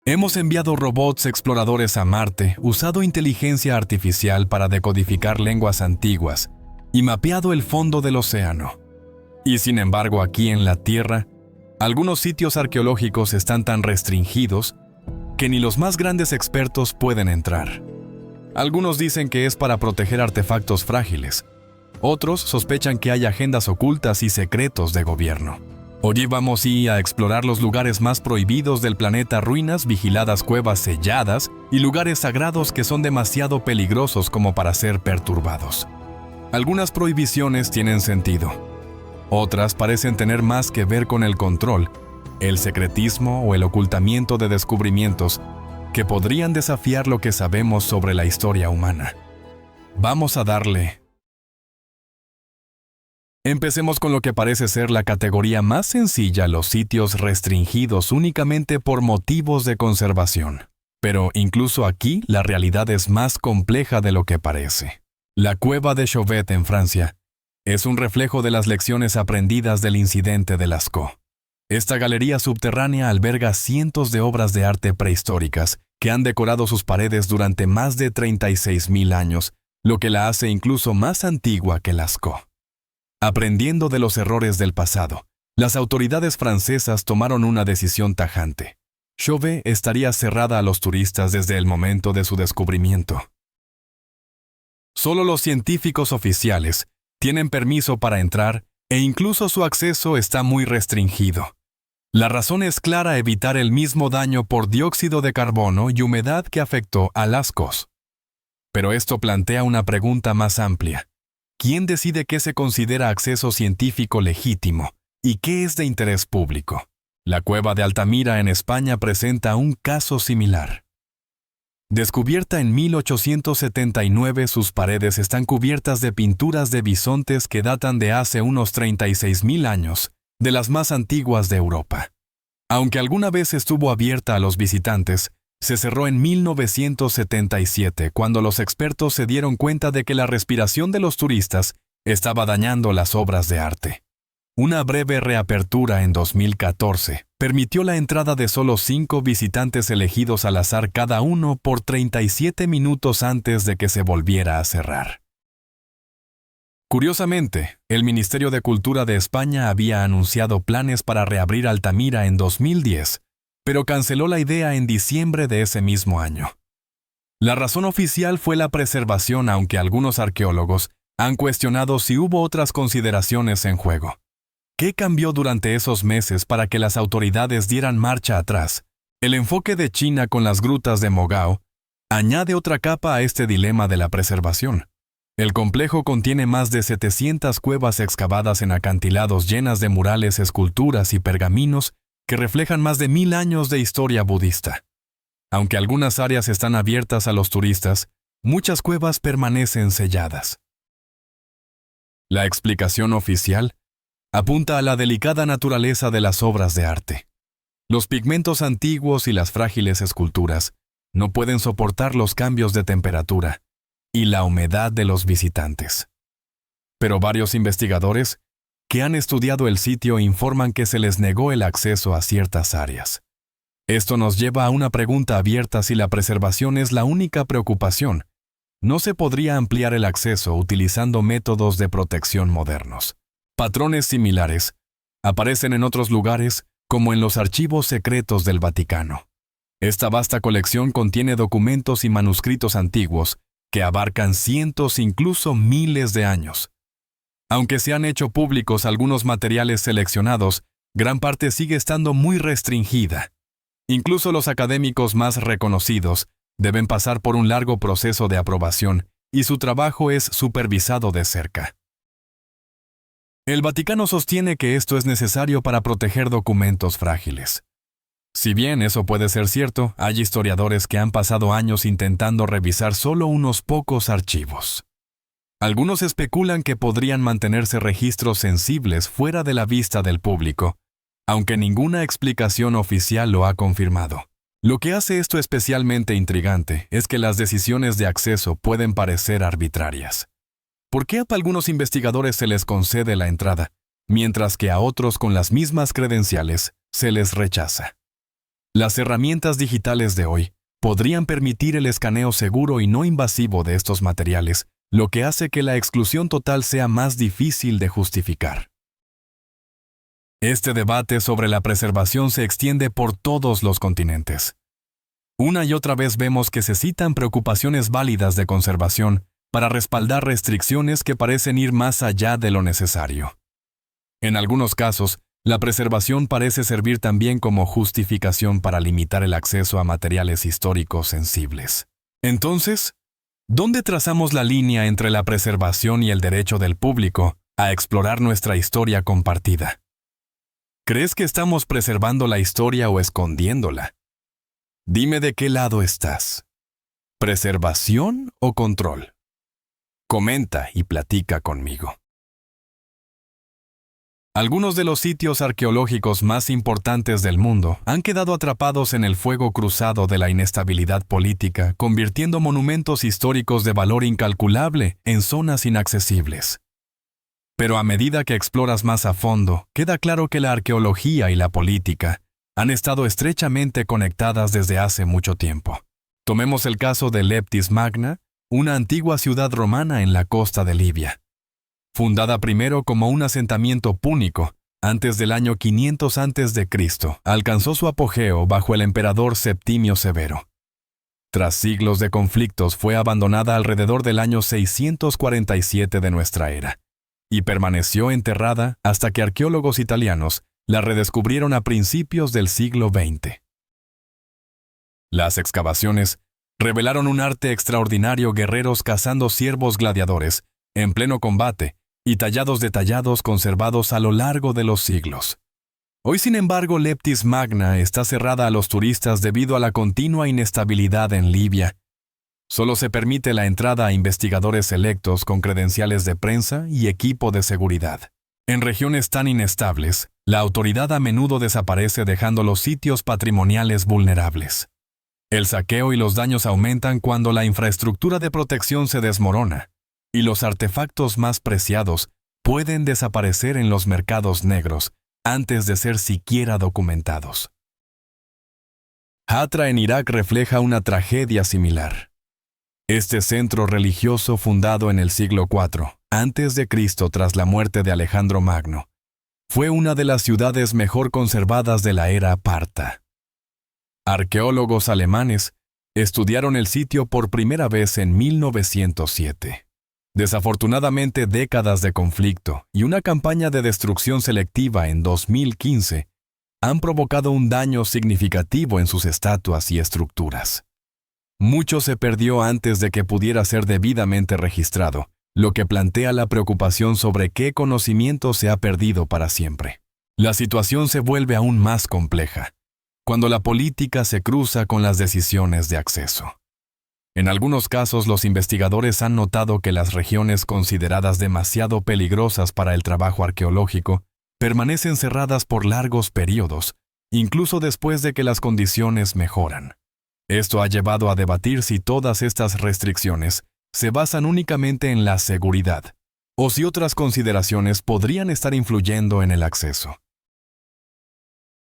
Hemos enviado robots exploradores a Marte, usado inteligencia artificial para decodificar lenguas antiguas y mapeado el fondo del océano. Y sin embargo, aquí en la Tierra, algunos sitios arqueológicos están tan restringidos que ni los más grandes expertos pueden entrar. Algunos dicen que es para proteger artefactos frágiles. Otros sospechan que hay agendas ocultas y secretos de gobierno. Hoy vamos a explorar los lugares más prohibidos del planeta, ruinas, vigiladas cuevas selladas y lugares sagrados que son demasiado peligrosos como para ser perturbados. Algunas prohibiciones tienen sentido. Otras parecen tener más que ver con el control, el secretismo o el ocultamiento de descubrimientos que podrían desafiar lo que sabemos sobre la historia humana. Vamos a darle. Empecemos con lo que parece ser la categoría más sencilla, los sitios restringidos únicamente por motivos de conservación. Pero incluso aquí la realidad es más compleja de lo que parece. La cueva de Chauvet en Francia es un reflejo de las lecciones aprendidas del incidente de Lascaux. Esta galería subterránea alberga cientos de obras de arte prehistóricas que han decorado sus paredes durante más de 36.000 años, lo que la hace incluso más antigua que Lascaux. Aprendiendo de los errores del pasado, las autoridades francesas tomaron una decisión tajante. Chauvet estaría cerrada a los turistas desde el momento de su descubrimiento. Solo los científicos oficiales tienen permiso para entrar e incluso su acceso está muy restringido. La razón es clara: evitar el mismo daño por dióxido de carbono y humedad que afectó a Lascaux. Pero esto plantea una pregunta más amplia. ¿Quién decide qué se considera acceso científico legítimo y qué es de interés público? La cueva de Altamira en España presenta un caso similar. Descubierta en 1879, sus paredes están cubiertas de pinturas de bisontes que datan de hace unos 36.000 años, de las más antiguas de Europa. Aunque alguna vez estuvo abierta a los visitantes, se cerró en 1977, cuando los expertos se dieron cuenta de que la respiración de los turistas estaba dañando las obras de arte. Una breve reapertura en 2014 permitió la entrada de solo 5 visitantes elegidos al azar cada uno por 37 minutos antes de que se volviera a cerrar. Curiosamente, el Ministerio de Cultura de España había anunciado planes para reabrir Altamira en 2010, pero canceló la idea en diciembre de ese mismo año. La razón oficial fue la preservación, aunque algunos arqueólogos han cuestionado si hubo otras consideraciones en juego. ¿Qué cambió durante esos meses para que las autoridades dieran marcha atrás? El enfoque de China con las grutas de Mogao añade otra capa a este dilema de la preservación. El complejo contiene más de 700 cuevas excavadas en acantilados llenas de murales, esculturas y pergaminos que reflejan más de 1000 años de historia budista. Aunque algunas áreas están abiertas a los turistas, muchas cuevas permanecen selladas. La explicación oficial apunta a la delicada naturaleza de las obras de arte. Los pigmentos antiguos y las frágiles esculturas no pueden soportar los cambios de temperatura y la humedad de los visitantes. Pero varios investigadores que han estudiado el sitio informan que se les negó el acceso a ciertas áreas. Esto nos lleva a una pregunta abierta: si la preservación es la única preocupación, ¿no se podría ampliar el acceso utilizando métodos de protección modernos? Patrones similares aparecen en otros lugares, como en los archivos secretos del Vaticano. Esta vasta colección contiene documentos y manuscritos antiguos que abarcan cientos, incluso miles de años. Aunque se han hecho públicos algunos materiales seleccionados, gran parte sigue estando muy restringida. Incluso los académicos más reconocidos deben pasar por un largo proceso de aprobación y su trabajo es supervisado de cerca. El Vaticano sostiene que esto es necesario para proteger documentos frágiles. Si bien eso puede ser cierto, hay historiadores que han pasado años intentando revisar solo unos pocos archivos. Algunos especulan que podrían mantenerse registros sensibles fuera de la vista del público, aunque ninguna explicación oficial lo ha confirmado. Lo que hace esto especialmente intrigante es que las decisiones de acceso pueden parecer arbitrarias. ¿Por qué a algunos investigadores se les concede la entrada, mientras que a otros con las mismas credenciales se les rechaza? Las herramientas digitales de hoy podrían permitir el escaneo seguro y no invasivo de estos materiales, lo que hace que la exclusión total sea más difícil de justificar. Este debate sobre la preservación se extiende por todos los continentes. Una y otra vez vemos que se citan preocupaciones válidas de conservación para respaldar restricciones que parecen ir más allá de lo necesario. En algunos casos, la preservación parece servir también como justificación para limitar el acceso a materiales históricos sensibles. Entonces, ¿dónde trazamos la línea entre la preservación y el derecho del público a explorar nuestra historia compartida? ¿Crees que estamos preservando la historia o escondiéndola? Dime de qué lado estás. ¿Preservación o control? Comenta y platica conmigo. Algunos de los sitios arqueológicos más importantes del mundo han quedado atrapados en el fuego cruzado de la inestabilidad política, convirtiendo monumentos históricos de valor incalculable en zonas inaccesibles. Pero a medida que exploras más a fondo, queda claro que la arqueología y la política han estado estrechamente conectadas desde hace mucho tiempo. Tomemos el caso de Leptis Magna, una antigua ciudad romana en la costa de Libia. Fundada primero como un asentamiento púnico, antes del año 500 a.C., alcanzó su apogeo bajo el emperador Septimio Severo. Tras siglos de conflictos, fue abandonada alrededor del año 647 de nuestra era, y permaneció enterrada hasta que arqueólogos italianos la redescubrieron a principios del siglo XX. Las excavaciones revelaron un arte extraordinario: guerreros cazando ciervos gladiadores en pleno combate, y tallados detallados conservados a lo largo de los siglos. Hoy, sin embargo, Leptis Magna está cerrada a los turistas debido a la continua inestabilidad en Libia. Solo se permite la entrada a investigadores selectos con credenciales de prensa y equipo de seguridad. En regiones tan inestables, la autoridad a menudo desaparece, dejando los sitios patrimoniales vulnerables. El saqueo y los daños aumentan cuando la infraestructura de protección se desmorona, y los artefactos más preciados pueden desaparecer en los mercados negros antes de ser siquiera documentados. Hatra en Irak refleja una tragedia similar. Este centro religioso, fundado en el siglo IV a.C. tras la muerte de Alejandro Magno, fue una de las ciudades mejor conservadas de la era parta. Arqueólogos alemanes estudiaron el sitio por primera vez en 1907. Desafortunadamente, décadas de conflicto y una campaña de destrucción selectiva en 2015 han provocado un daño significativo en sus estatuas y estructuras. Mucho se perdió antes de que pudiera ser debidamente registrado, lo que plantea la preocupación sobre qué conocimiento se ha perdido para siempre. La situación se vuelve aún más compleja cuando la política se cruza con las decisiones de acceso. En algunos casos, los investigadores han notado que las regiones consideradas demasiado peligrosas para el trabajo arqueológico permanecen cerradas por largos periodos, incluso después de que las condiciones mejoran. Esto ha llevado a debatir si todas estas restricciones se basan únicamente en la seguridad, o si otras consideraciones podrían estar influyendo en el acceso.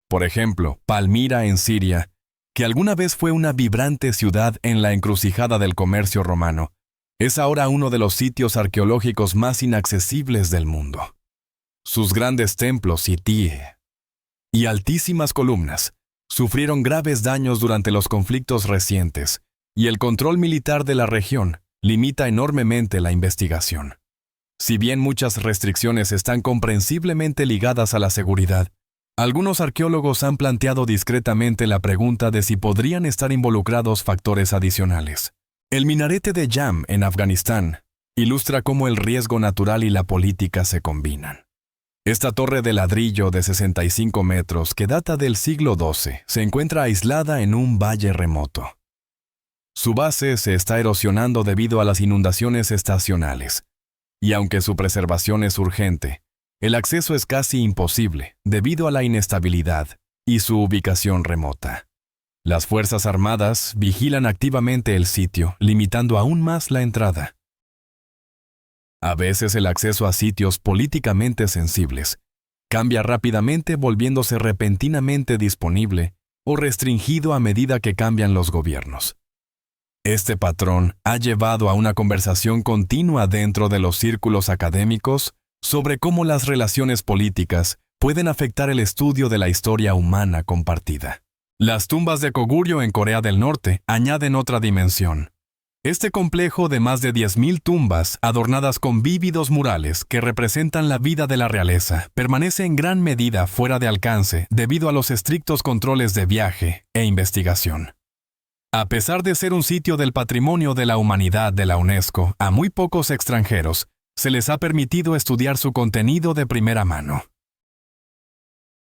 Por ejemplo, Palmira en Siria, que alguna vez fue una vibrante ciudad en la encrucijada del comercio romano, es ahora uno de los sitios arqueológicos más inaccesibles del mundo. Sus grandes templos y altísimas columnas sufrieron graves daños durante los conflictos recientes, y el control militar de la región limita enormemente la investigación. Si bien muchas restricciones están comprensiblemente ligadas a la seguridad, algunos arqueólogos han planteado discretamente la pregunta de si podrían estar involucrados factores adicionales. El minarete de Jam en Afganistán ilustra cómo el riesgo natural y la política se combinan. Esta torre de ladrillo de 65 metros, que data del siglo XII, se encuentra aislada en un valle remoto. Su base se está erosionando debido a las inundaciones estacionales, y aunque su preservación es urgente, el acceso es casi imposible debido a la inestabilidad y su ubicación remota. Las Fuerzas Armadas vigilan activamente el sitio, limitando aún más la entrada. A veces el acceso a sitios políticamente sensibles cambia rápidamente, volviéndose repentinamente disponible o restringido a medida que cambian los gobiernos. Este patrón ha llevado a una conversación continua dentro de los círculos académicos sobre cómo las relaciones políticas pueden afectar el estudio de la historia humana compartida. Las tumbas de Goguryeo en Corea del Norte añaden otra dimensión. Este complejo de más de 10.000 tumbas adornadas con vívidos murales que representan la vida de la realeza permanece en gran medida fuera de alcance debido a los estrictos controles de viaje e investigación. A pesar de ser un sitio del Patrimonio de la Humanidad de la UNESCO, a muy pocos extranjeros se les ha permitido estudiar su contenido de primera mano.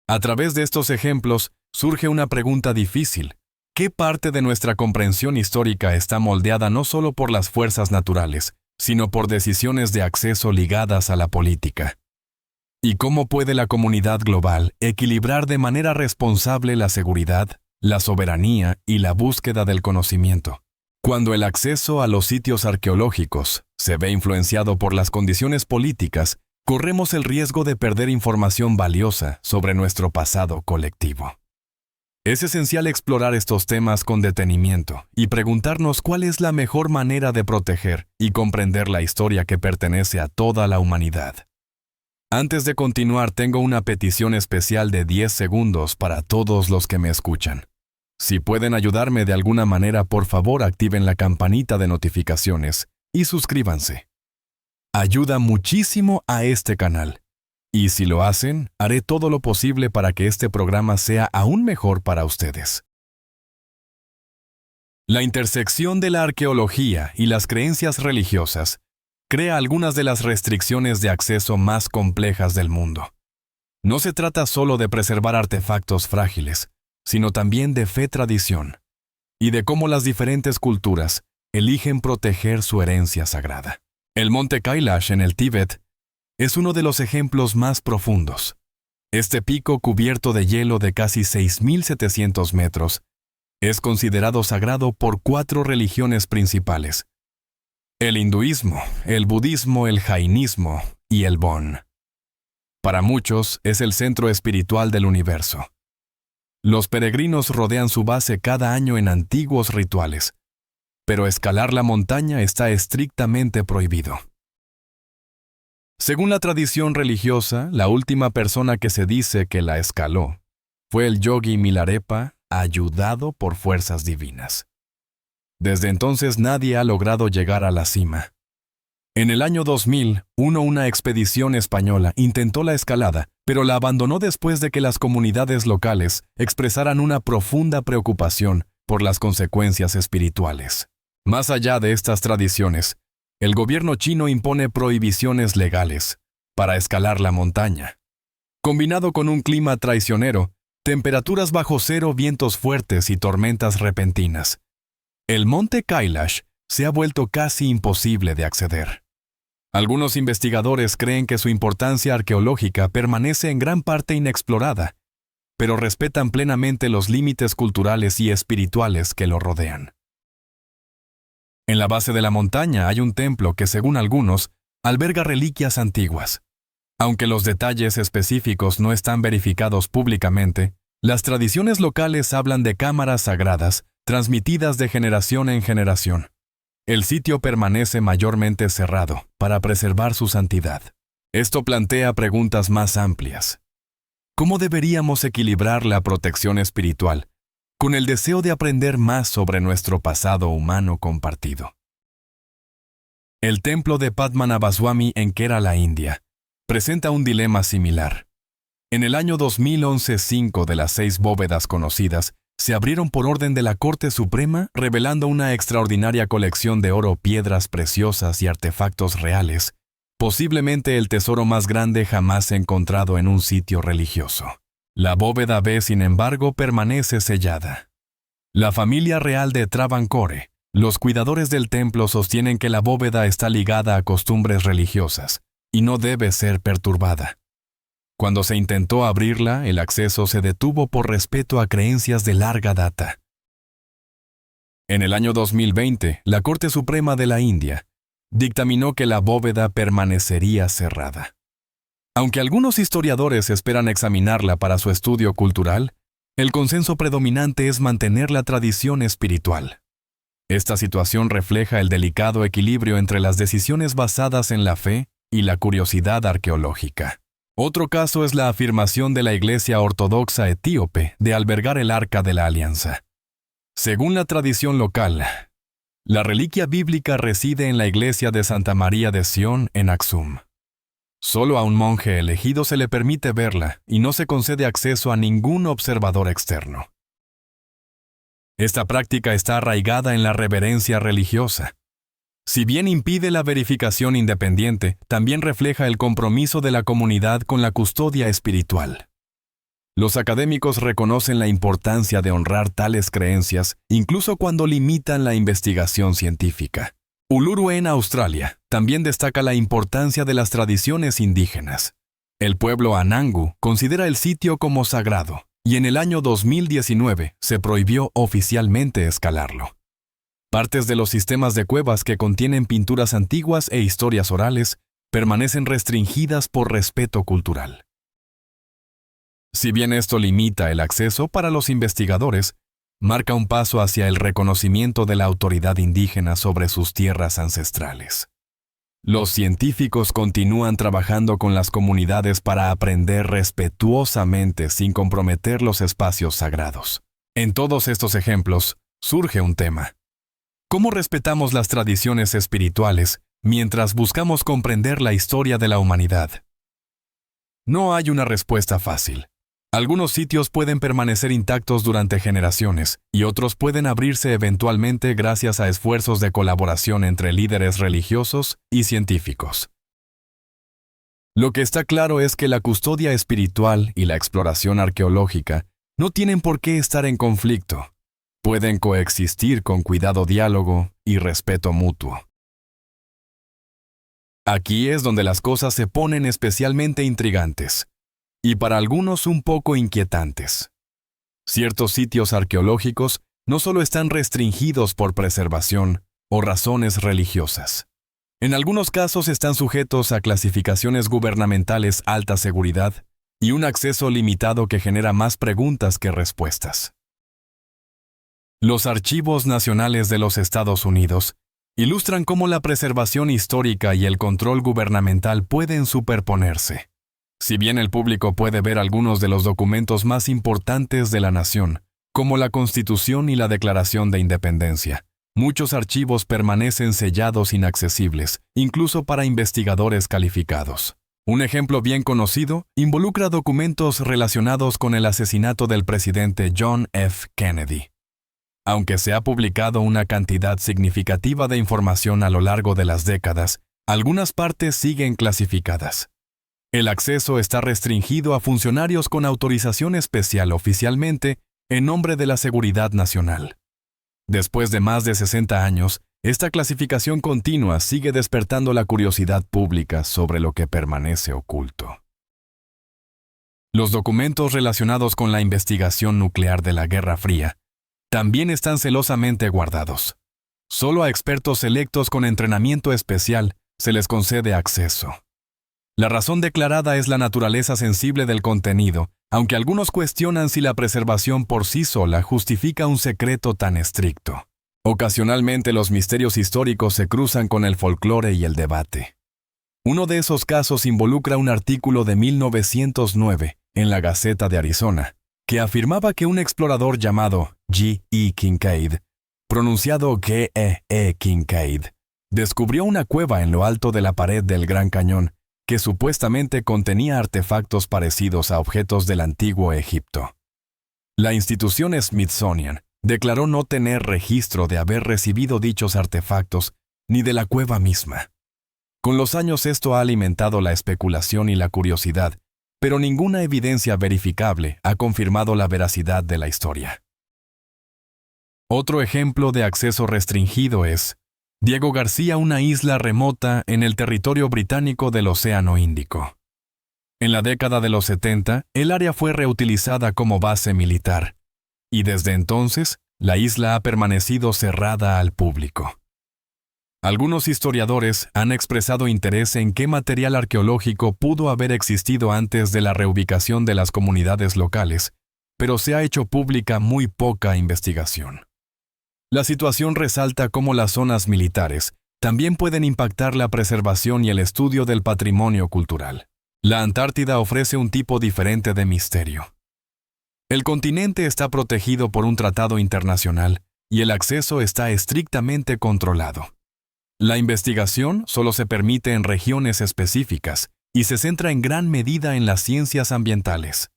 A través de estos ejemplos surge una pregunta difícil. ¿Qué parte de nuestra comprensión histórica está moldeada no solo por las fuerzas naturales, sino por decisiones de acceso ligadas a la política? ¿Y cómo puede la comunidad global equilibrar de manera responsable la seguridad, la soberanía y la búsqueda del conocimiento? Cuando el acceso a los sitios arqueológicos se ve influenciado por las condiciones políticas, corremos el riesgo de perder información valiosa sobre nuestro pasado colectivo. Es esencial explorar estos temas con detenimiento y preguntarnos cuál es la mejor manera de proteger y comprender la historia que pertenece a toda la humanidad. Antes de continuar, tengo una petición especial de 10 segundos para todos los que me escuchan. Si pueden ayudarme de alguna manera, por favor activen la campanita de notificaciones y suscríbanse. Ayuda muchísimo a este canal. Y si lo hacen, haré todo lo posible para que este programa sea aún mejor para ustedes. La intersección de la arqueología y las creencias religiosas crea algunas de las restricciones de acceso más complejas del mundo. No se trata solo de preservar artefactos frágiles, sino también de fe-tradición, y de cómo las diferentes culturas eligen proteger su herencia sagrada. El monte Kailash en el Tíbet es uno de los ejemplos más profundos. Este pico cubierto de hielo de casi 6.700 metros es considerado sagrado por 4 religiones principales: el hinduismo, el budismo, el jainismo y el Bon. Para muchos es el centro espiritual del universo. Los peregrinos rodean su base cada año en antiguos rituales, pero escalar la montaña está estrictamente prohibido. Según la tradición religiosa, la última persona que se dice que la escaló fue el yogi Milarepa, ayudado por fuerzas divinas. Desde entonces nadie ha logrado llegar a la cima. En el año 2000, una expedición española intentó la escalada, pero la abandonó después de que las comunidades locales expresaran una profunda preocupación por las consecuencias espirituales. Más allá de estas tradiciones, el gobierno chino impone prohibiciones legales para escalar la montaña. Combinado con un clima traicionero, temperaturas bajo cero, vientos fuertes y tormentas repentinas, el monte Kailash se ha vuelto casi imposible de acceder. Algunos investigadores creen que su importancia arqueológica permanece en gran parte inexplorada, pero respetan plenamente los límites culturales y espirituales que lo rodean. En la base de la montaña hay un templo que, según algunos, alberga reliquias antiguas. Aunque los detalles específicos no están verificados públicamente, las tradiciones locales hablan de cámaras sagradas transmitidas de generación en generación. El sitio permanece mayormente cerrado para preservar su santidad. Esto plantea preguntas más amplias. ¿Cómo deberíamos equilibrar la protección espiritual con el deseo de aprender más sobre nuestro pasado humano compartido? El templo de Padmanabhaswamy en Kerala, India, presenta un dilema similar. En el año 2011, 5 de las 6 bóvedas conocidas se abrieron por orden de la Corte Suprema, revelando una extraordinaria colección de oro, piedras preciosas y artefactos reales, posiblemente el tesoro más grande jamás encontrado en un sitio religioso. La bóveda B, sin embargo, permanece sellada. La familia real de Travancore, los cuidadores del templo, sostienen que la bóveda está ligada a costumbres religiosas y no debe ser perturbada. Cuando se intentó abrirla, el acceso se detuvo por respeto a creencias de larga data. En el año 2020, la Corte Suprema de la India dictaminó que la bóveda permanecería cerrada. Aunque algunos historiadores esperan examinarla para su estudio cultural, El consenso predominante es mantener la tradición espiritual. Esta situación refleja el delicado equilibrio entre las decisiones basadas en la fe y la curiosidad arqueológica. Otro caso es la afirmación de la Iglesia Ortodoxa etíope de albergar el Arca de la Alianza. Según la tradición local, la reliquia bíblica reside en la iglesia de Santa María de Sion en Aksum. Solo a un monje elegido se le permite verla y no se concede acceso a ningún observador externo. Esta práctica está arraigada en la reverencia religiosa. Si bien impide la verificación independiente, también refleja el compromiso de la comunidad con la custodia espiritual. Los académicos reconocen la importancia de honrar tales creencias, incluso cuando limitan la investigación científica. Uluru en Australia también destaca la importancia de las tradiciones indígenas. El pueblo Anangu considera el sitio como sagrado, y en el año 2019 se prohibió oficialmente escalarlo. Partes de los sistemas de cuevas que contienen pinturas antiguas e historias orales permanecen restringidas por respeto cultural. Si bien esto limita el acceso para los investigadores, marca un paso hacia el reconocimiento de la autoridad indígena sobre sus tierras ancestrales. Los científicos continúan trabajando con las comunidades para aprender respetuosamente sin comprometer los espacios sagrados. En todos estos ejemplos, surge un tema. ¿Cómo respetamos las tradiciones espirituales mientras buscamos comprender la historia de la humanidad? No hay una respuesta fácil. Algunos sitios pueden permanecer intactos durante generaciones y otros pueden abrirse eventualmente gracias a esfuerzos de colaboración entre líderes religiosos y científicos. Lo que está claro es que la custodia espiritual y la exploración arqueológica no tienen por qué estar en conflicto. Pueden coexistir con cuidado, diálogo y respeto mutuo. Aquí es donde las cosas se ponen especialmente intrigantes. Y para algunos un poco inquietantes. Ciertos sitios arqueológicos no solo están restringidos por preservación o razones religiosas. En algunos casos están sujetos a clasificaciones gubernamentales alta seguridad y un acceso limitado que genera más preguntas que respuestas. Los archivos nacionales de los Estados Unidos ilustran cómo la preservación histórica y el control gubernamental pueden superponerse. Si bien el público puede ver algunos de los documentos más importantes de la nación, como la Constitución y la Declaración de Independencia, muchos archivos permanecen sellados inaccesibles, incluso para investigadores calificados. Un ejemplo bien conocido involucra documentos relacionados con el asesinato del presidente John F. Kennedy. Aunque se ha publicado una cantidad significativa de información a lo largo de las décadas, algunas partes siguen clasificadas. El acceso está restringido a funcionarios con autorización especial oficialmente en nombre de la seguridad nacional. Después de más de 60 años, esta clasificación continua sigue despertando la curiosidad pública sobre lo que permanece oculto. Los documentos relacionados con la investigación nuclear de la Guerra Fría también están celosamente guardados. Solo a expertos selectos con entrenamiento especial se les concede acceso. La razón declarada es la naturaleza sensible del contenido, aunque algunos cuestionan si la preservación por sí sola justifica un secreto tan estricto. Ocasionalmente los misterios históricos se cruzan con el folclore y el debate. Uno de esos casos involucra un artículo de 1909 en la Gaceta de Arizona, que afirmaba que un explorador llamado G. E. Kincaid, pronunciado G.E. Kincaid, descubrió una cueva en lo alto de la pared del Gran Cañón que supuestamente contenía artefactos parecidos a objetos del antiguo Egipto. La institución Smithsonian declaró no tener registro de haber recibido dichos artefactos ni de la cueva misma. Con los años esto ha alimentado la especulación y la curiosidad, pero ninguna evidencia verificable ha confirmado la veracidad de la historia. Otro ejemplo de acceso restringido es Diego García, una isla remota en el territorio británico del Océano Índico. En la década de los 70, el área fue reutilizada como base militar, y desde entonces, la isla ha permanecido cerrada al público. Algunos historiadores han expresado interés en qué material arqueológico pudo haber existido antes de la reubicación de las comunidades locales, pero se ha hecho pública muy poca investigación. La situación resalta cómo las zonas militares también pueden impactar la preservación y el estudio del patrimonio cultural. La Antártida ofrece un tipo diferente de misterio. El continente está protegido por un tratado internacional y el acceso está estrictamente controlado. La investigación solo se permite en regiones específicas y se centra en gran medida en las ciencias ambientales.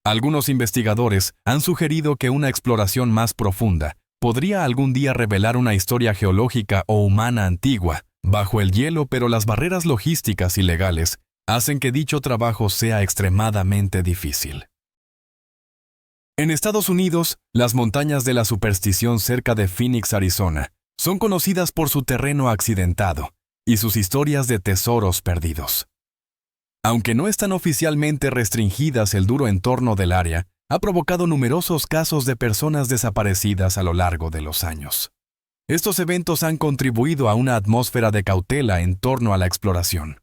Algunos investigadores han sugerido que una exploración más profunda podría algún día revelar una historia geológica o humana antigua bajo el hielo, pero las barreras logísticas y legales hacen que dicho trabajo sea extremadamente difícil. En Estados Unidos, las montañas de la superstición cerca de Phoenix, Arizona, son conocidas por su terreno accidentado y sus historias de tesoros perdidos. Aunque no están oficialmente restringidas, el duro entorno del área ha provocado numerosos casos de personas desaparecidas a lo largo de los años. Estos eventos han contribuido a una atmósfera de cautela en torno a la exploración.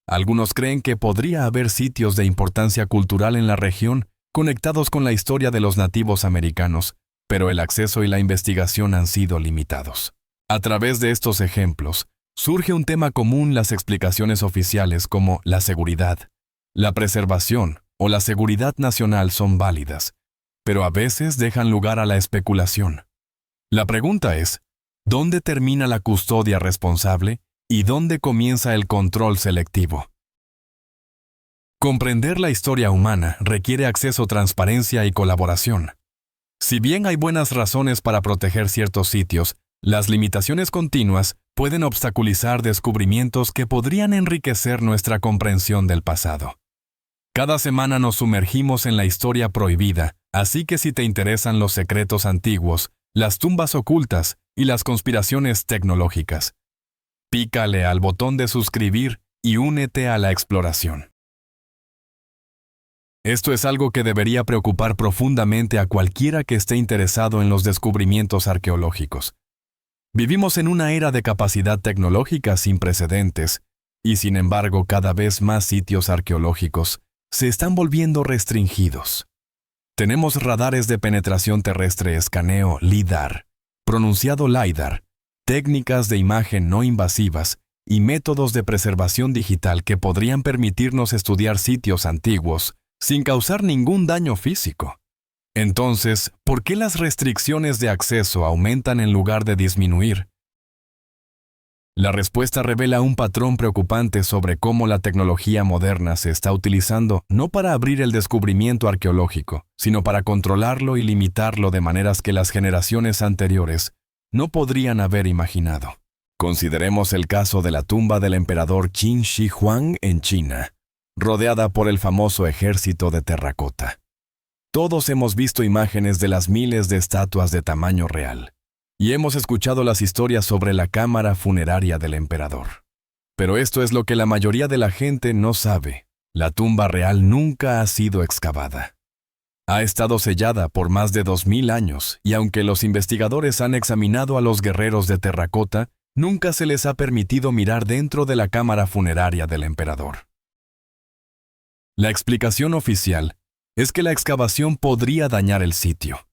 Algunos creen que podría haber sitios de importancia cultural en la región conectados con la historia de los nativos americanos, pero el acceso y la investigación han sido limitados. A través de estos ejemplos, surge un tema común: las explicaciones oficiales como la seguridad, la preservación o la seguridad nacional son válidas, pero a veces dejan lugar a la especulación. La pregunta es, ¿dónde termina la custodia responsable y dónde comienza el control selectivo? Comprender la historia humana requiere acceso, transparencia y colaboración. Si bien hay buenas razones para proteger ciertos sitios, las limitaciones continuas pueden obstaculizar descubrimientos que podrían enriquecer nuestra comprensión del pasado. Cada semana nos sumergimos en la historia prohibida, así que si te interesan los secretos antiguos, las tumbas ocultas y las conspiraciones tecnológicas, pícale al botón de suscribir y únete a la exploración. Esto es algo que debería preocupar profundamente a cualquiera que esté interesado en los descubrimientos arqueológicos. Vivimos en una era de capacidad tecnológica sin precedentes, y sin embargo cada vez más sitios arqueológicos se están volviendo restringidos. Tenemos radares de penetración terrestre, escaneo LIDAR, pronunciado LiDAR, técnicas de imagen no invasivas y métodos de preservación digital que podrían permitirnos estudiar sitios antiguos sin causar ningún daño físico. Entonces, ¿por qué las restricciones de acceso aumentan en lugar de disminuir? La respuesta revela un patrón preocupante sobre cómo la tecnología moderna se está utilizando no para abrir el descubrimiento arqueológico, sino para controlarlo y limitarlo de maneras que las generaciones anteriores no podrían haber imaginado. Consideremos el caso de la tumba del emperador Qin Shi Huang en China, rodeada por el famoso ejército de terracota. Todos hemos visto imágenes de las miles de estatuas de tamaño real, y hemos escuchado las historias sobre la cámara funeraria del emperador. Pero esto es lo que la mayoría de la gente no sabe: la tumba real nunca ha sido excavada. Ha estado sellada por más de 2000 años, y aunque los investigadores han examinado a los guerreros de terracota, nunca se les ha permitido mirar dentro de la cámara funeraria del emperador. La explicación oficial es que la excavación podría dañar el sitio.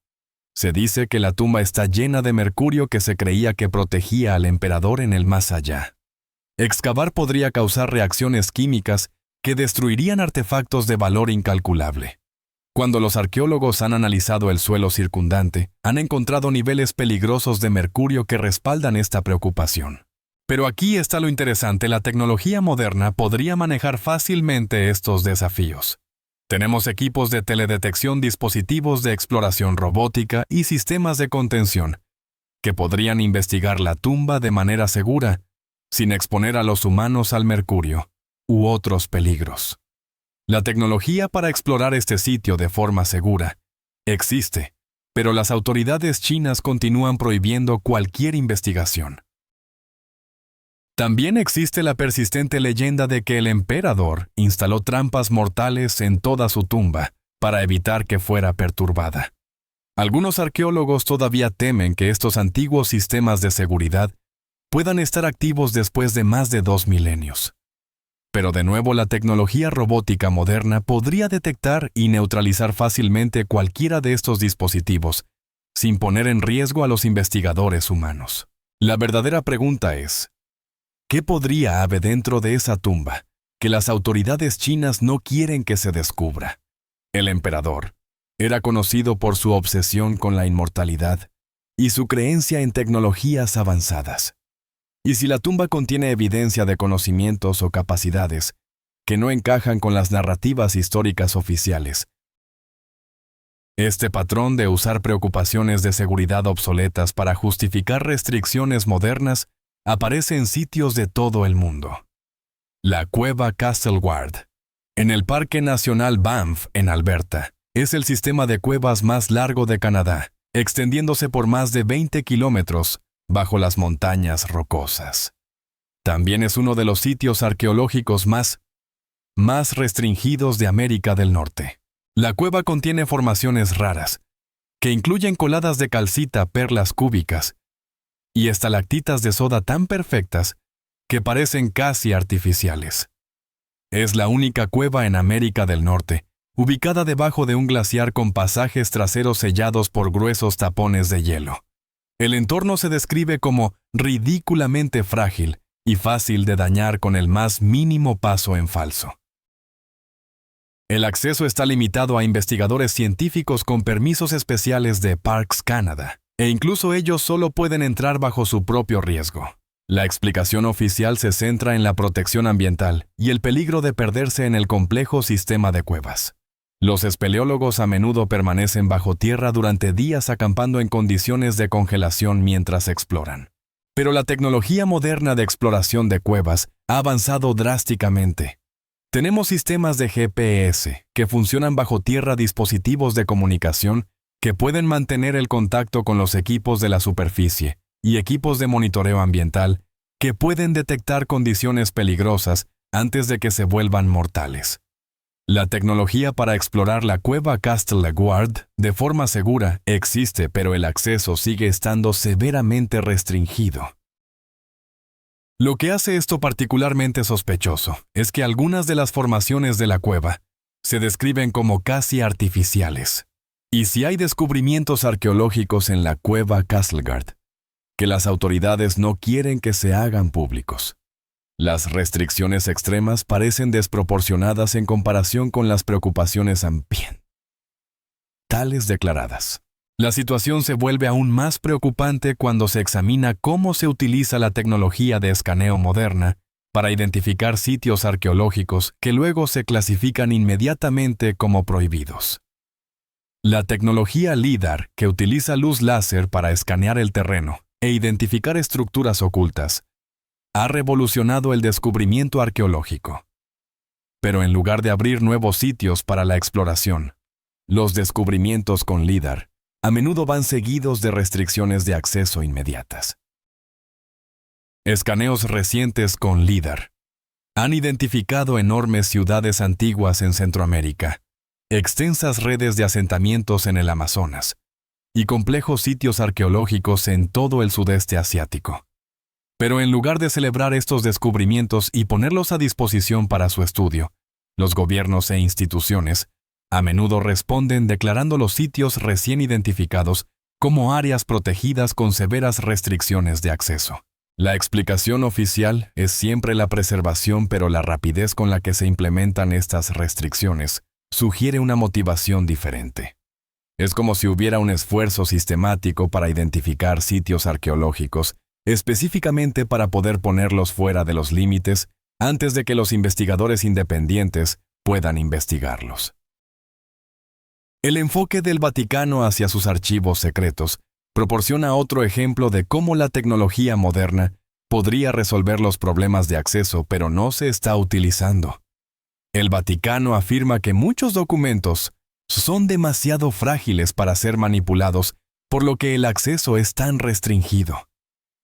Se dice que la tumba está llena de mercurio que se creía que protegía al emperador en el más allá. Excavar podría causar reacciones químicas que destruirían artefactos de valor incalculable. Cuando los arqueólogos han analizado el suelo circundante, han encontrado niveles peligrosos de mercurio que respaldan esta preocupación. Pero aquí está lo interesante: la tecnología moderna podría manejar fácilmente estos desafíos. Tenemos equipos de teledetección, dispositivos de exploración robótica y sistemas de contención que podrían investigar la tumba de manera segura, sin exponer a los humanos al mercurio u otros peligros. La tecnología para explorar este sitio de forma segura existe, pero las autoridades chinas continúan prohibiendo cualquier investigación. También existe la persistente leyenda de que el emperador instaló trampas mortales en toda su tumba para evitar que fuera perturbada. Algunos arqueólogos todavía temen que estos antiguos sistemas de seguridad puedan estar activos después de más de 2 milenios. Pero de nuevo, la tecnología robótica moderna podría detectar y neutralizar fácilmente cualquiera de estos dispositivos, sin poner en riesgo a los investigadores humanos. La verdadera pregunta es, ¿qué podría haber dentro de esa tumba que las autoridades chinas no quieren que se descubra? El emperador era conocido por su obsesión con la inmortalidad y su creencia en tecnologías avanzadas. Y si la tumba contiene evidencia de conocimientos o capacidades que no encajan con las narrativas históricas oficiales, este patrón de usar preocupaciones de seguridad obsoletas para justificar restricciones modernas aparece en sitios de todo el mundo. La cueva Castleguard, en el Parque Nacional Banff, en Alberta, es el sistema de cuevas más largo de Canadá, extendiéndose por más de 20 kilómetros bajo las montañas rocosas. También es uno de los sitios arqueológicos más restringidos de América del Norte. La cueva contiene formaciones raras, que incluyen coladas de calcita, perlas cúbicas y estalactitas de soda tan perfectas que parecen casi artificiales. Es la única cueva en América del Norte, ubicada debajo de un glaciar con pasajes traseros sellados por gruesos tapones de hielo. El entorno se describe como ridículamente frágil y fácil de dañar con el más mínimo paso en falso. El acceso está limitado a investigadores científicos con permisos especiales de Parks Canada, e incluso ellos solo pueden entrar bajo su propio riesgo. La explicación oficial se centra en la protección ambiental y el peligro de perderse en el complejo sistema de cuevas. Los espeleólogos a menudo permanecen bajo tierra durante días acampando en condiciones de congelación mientras exploran. Pero la tecnología moderna de exploración de cuevas ha avanzado drásticamente. Tenemos sistemas de GPS que funcionan bajo tierra, dispositivos de comunicación que pueden mantener el contacto con los equipos de la superficie y equipos de monitoreo ambiental que pueden detectar condiciones peligrosas antes de que se vuelvan mortales. La tecnología para explorar la cueva Castleguard de forma segura existe, pero el acceso sigue estando severamente restringido. Lo que hace esto particularmente sospechoso es que algunas de las formaciones de la cueva se describen como casi artificiales. Y si hay descubrimientos arqueológicos en la cueva Castleguard, que las autoridades no quieren que se hagan públicos. Las restricciones extremas parecen desproporcionadas en comparación con las preocupaciones ambientales declaradas. La situación se vuelve aún más preocupante cuando se examina cómo se utiliza la tecnología de escaneo moderna para identificar sitios arqueológicos que luego se clasifican inmediatamente como prohibidos. La tecnología LIDAR, que utiliza luz láser para escanear el terreno e identificar estructuras ocultas, ha revolucionado el descubrimiento arqueológico. Pero en lugar de abrir nuevos sitios para la exploración, los descubrimientos con LIDAR a menudo van seguidos de restricciones de acceso inmediatas. Escaneos recientes con LIDAR han identificado enormes ciudades antiguas en Centroamérica, extensas redes de asentamientos en el Amazonas y complejos sitios arqueológicos en todo el sudeste asiático. Pero en lugar de celebrar estos descubrimientos y ponerlos a disposición para su estudio, los gobiernos e instituciones a menudo responden declarando los sitios recién identificados como áreas protegidas con severas restricciones de acceso. La explicación oficial es siempre la preservación, pero la rapidez con la que se implementan estas restricciones sugiere una motivación diferente. Es como si hubiera un esfuerzo sistemático para identificar sitios arqueológicos, específicamente para poder ponerlos fuera de los límites antes de que los investigadores independientes puedan investigarlos. El enfoque del Vaticano hacia sus archivos secretos proporciona otro ejemplo de cómo la tecnología moderna podría resolver los problemas de acceso, pero no se está utilizando. El Vaticano afirma que muchos documentos son demasiado frágiles para ser manipulados, por lo que el acceso es tan restringido.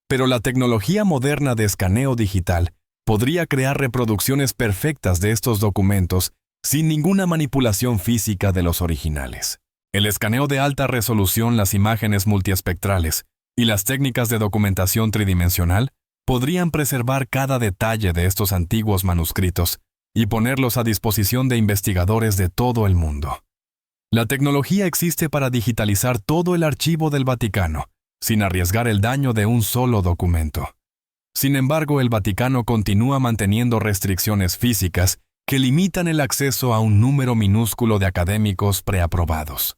Pero la tecnología moderna de escaneo digital podría crear reproducciones perfectas de estos documentos sin ninguna manipulación física de los originales. El escaneo de alta resolución, las imágenes multiespectrales y las técnicas de documentación tridimensional podrían preservar cada detalle de estos antiguos manuscritos y ponerlos a disposición de investigadores de todo el mundo. La tecnología existe para digitalizar todo el archivo del Vaticano, sin arriesgar el daño de un solo documento. Sin embargo, el Vaticano continúa manteniendo restricciones físicas que limitan el acceso a un número minúsculo de académicos preaprobados.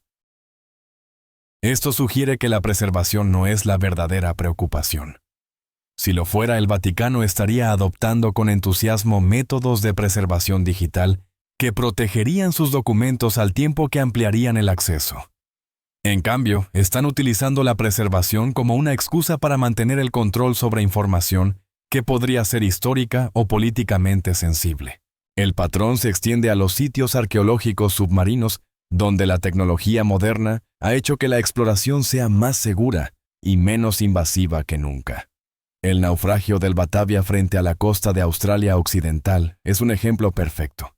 Esto sugiere que la preservación no es la verdadera preocupación. Si lo fuera, el Vaticano estaría adoptando con entusiasmo métodos de preservación digital que protegerían sus documentos al tiempo que ampliarían el acceso. En cambio, están utilizando la preservación como una excusa para mantener el control sobre información que podría ser histórica o políticamente sensible. El patrón se extiende a los sitios arqueológicos submarinos, donde la tecnología moderna ha hecho que la exploración sea más segura y menos invasiva que nunca. El naufragio del Batavia frente a la costa de Australia Occidental es un ejemplo perfecto.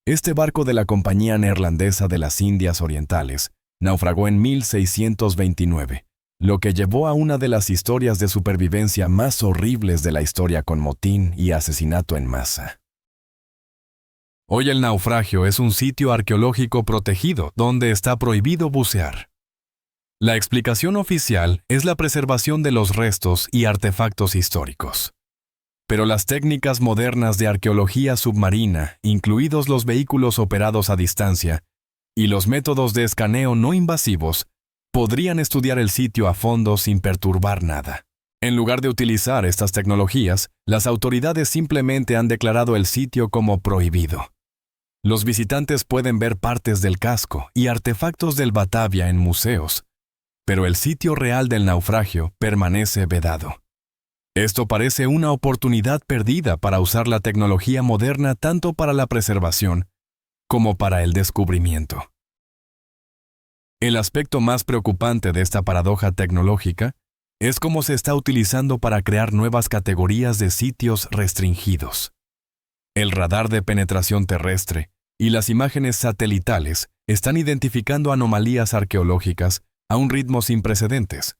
Este barco de la Compañía Neerlandesa de las Indias Orientales naufragó en 1629, lo que llevó a una de las historias de supervivencia más horribles de la historia, con motín y asesinato en masa. Hoy el naufragio es un sitio arqueológico protegido donde está prohibido bucear. La explicación oficial es la preservación de los restos y artefactos históricos. Pero las técnicas modernas de arqueología submarina, incluidos los vehículos operados a distancia, y los métodos de escaneo no invasivos, podrían estudiar el sitio a fondo sin perturbar nada. En lugar de utilizar estas tecnologías, las autoridades simplemente han declarado el sitio como prohibido. Los visitantes pueden ver partes del casco y artefactos del Batavia en museos, pero el sitio real del naufragio permanece vedado. Esto parece una oportunidad perdida para usar la tecnología moderna tanto para la preservación como para el descubrimiento. El aspecto más preocupante de esta paradoja tecnológica es cómo se está utilizando para crear nuevas categorías de sitios restringidos. El radar de penetración terrestre y las imágenes satelitales están identificando anomalías arqueológicas a un ritmo sin precedentes,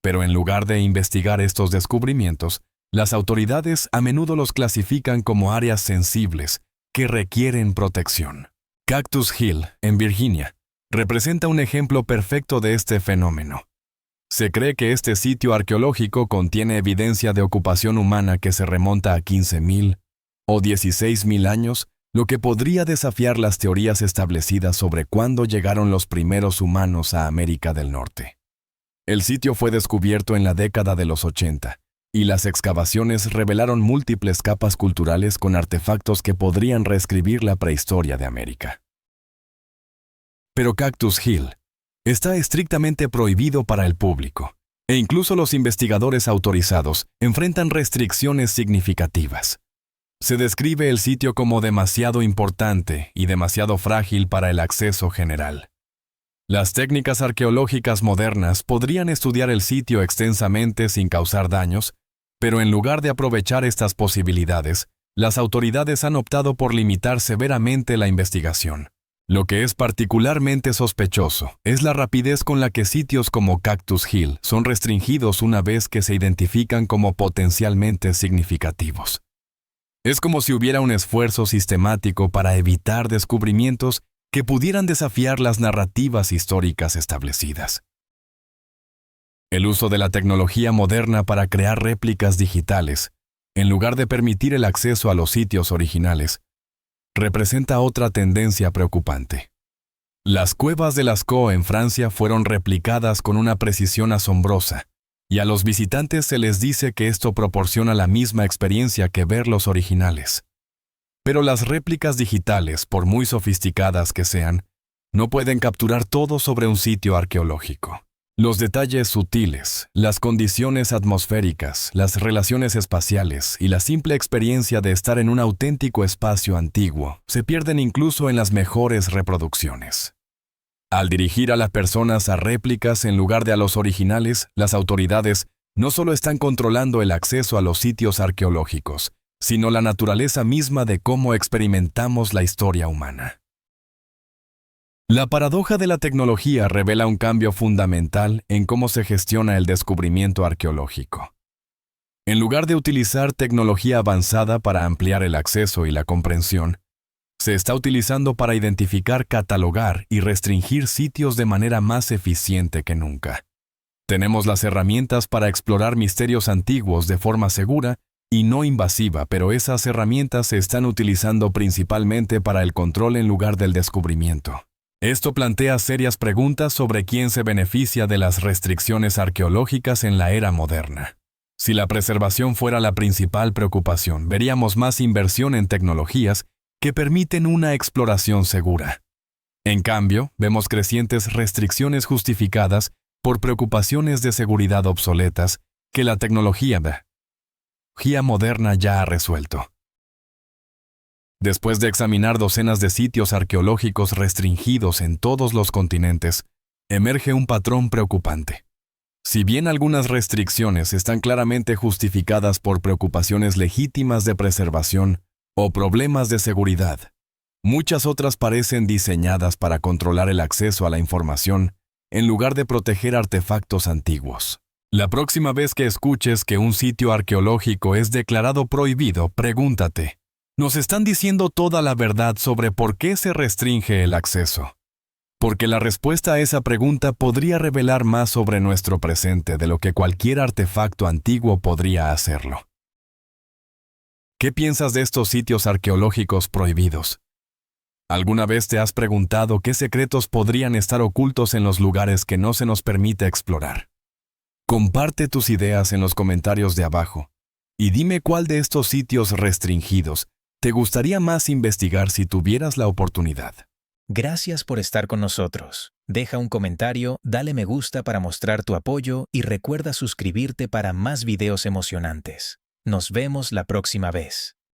pero en lugar de investigar estos descubrimientos, las autoridades a menudo los clasifican como áreas sensibles que requieren protección. Cactus Hill, en Virginia, representa un ejemplo perfecto de este fenómeno. Se cree que este sitio arqueológico contiene evidencia de ocupación humana que se remonta a 15.000 o 16.000 años, lo que podría desafiar las teorías establecidas sobre cuándo llegaron los primeros humanos a América del Norte. El sitio fue descubierto en la década de los 80, y las excavaciones revelaron múltiples capas culturales con artefactos que podrían reescribir la prehistoria de América. Pero Cactus Hill está estrictamente prohibido para el público, e incluso los investigadores autorizados enfrentan restricciones significativas. Se describe el sitio como demasiado importante y demasiado frágil para el acceso general. Las técnicas arqueológicas modernas podrían estudiar el sitio extensamente sin causar daños, pero en lugar de aprovechar estas posibilidades, las autoridades han optado por limitar severamente la investigación. Lo que es particularmente sospechoso es la rapidez con la que sitios como Cactus Hill son restringidos una vez que se identifican como potencialmente significativos. Es como si hubiera un esfuerzo sistemático para evitar descubrimientos que pudieran desafiar las narrativas históricas establecidas. El uso de la tecnología moderna para crear réplicas digitales, en lugar de permitir el acceso a los sitios originales, representa otra tendencia preocupante. Las cuevas de Lascaux en Francia fueron replicadas con una precisión asombrosa, y a los visitantes se les dice que esto proporciona la misma experiencia que ver los originales. Pero las réplicas digitales, por muy sofisticadas que sean, no pueden capturar todo sobre un sitio arqueológico. Los detalles sutiles, las condiciones atmosféricas, las relaciones espaciales y la simple experiencia de estar en un auténtico espacio antiguo se pierden incluso en las mejores reproducciones. Al dirigir a las personas a réplicas en lugar de a los originales, las autoridades no solo están controlando el acceso a los sitios arqueológicos, sino la naturaleza misma de cómo experimentamos la historia humana. La paradoja de la tecnología revela un cambio fundamental en cómo se gestiona el descubrimiento arqueológico. En lugar de utilizar tecnología avanzada para ampliar el acceso y la comprensión, se está utilizando para identificar, catalogar y restringir sitios de manera más eficiente que nunca. Tenemos las herramientas para explorar misterios antiguos de forma segura y no invasiva, pero esas herramientas se están utilizando principalmente para el control en lugar del descubrimiento. Esto plantea serias preguntas sobre quién se beneficia de las restricciones arqueológicas en la era moderna. Si la preservación fuera la principal preocupación, veríamos más inversión en tecnologías que permiten una exploración segura. En cambio, vemos crecientes restricciones justificadas por preocupaciones de seguridad obsoletas que la tecnología moderna ya ha resuelto. Después de examinar docenas de sitios arqueológicos restringidos en todos los continentes, emerge un patrón preocupante. Si bien algunas restricciones están claramente justificadas por preocupaciones legítimas de preservación o problemas de seguridad, muchas otras parecen diseñadas para controlar el acceso a la información en lugar de proteger artefactos antiguos. La próxima vez que escuches que un sitio arqueológico es declarado prohibido, pregúntate, ¿nos están diciendo toda la verdad sobre por qué se restringe el acceso? Porque la respuesta a esa pregunta podría revelar más sobre nuestro presente de lo que cualquier artefacto antiguo podría hacerlo. ¿Qué piensas de estos sitios arqueológicos prohibidos? ¿Alguna vez te has preguntado qué secretos podrían estar ocultos en los lugares que no se nos permite explorar? Comparte tus ideas en los comentarios de abajo y dime cuál de estos sitios restringidos te gustaría más investigar si tuvieras la oportunidad. Gracias por estar con nosotros. Deja un comentario, dale me gusta para mostrar tu apoyo y recuerda suscribirte para más videos emocionantes. Nos vemos la próxima vez.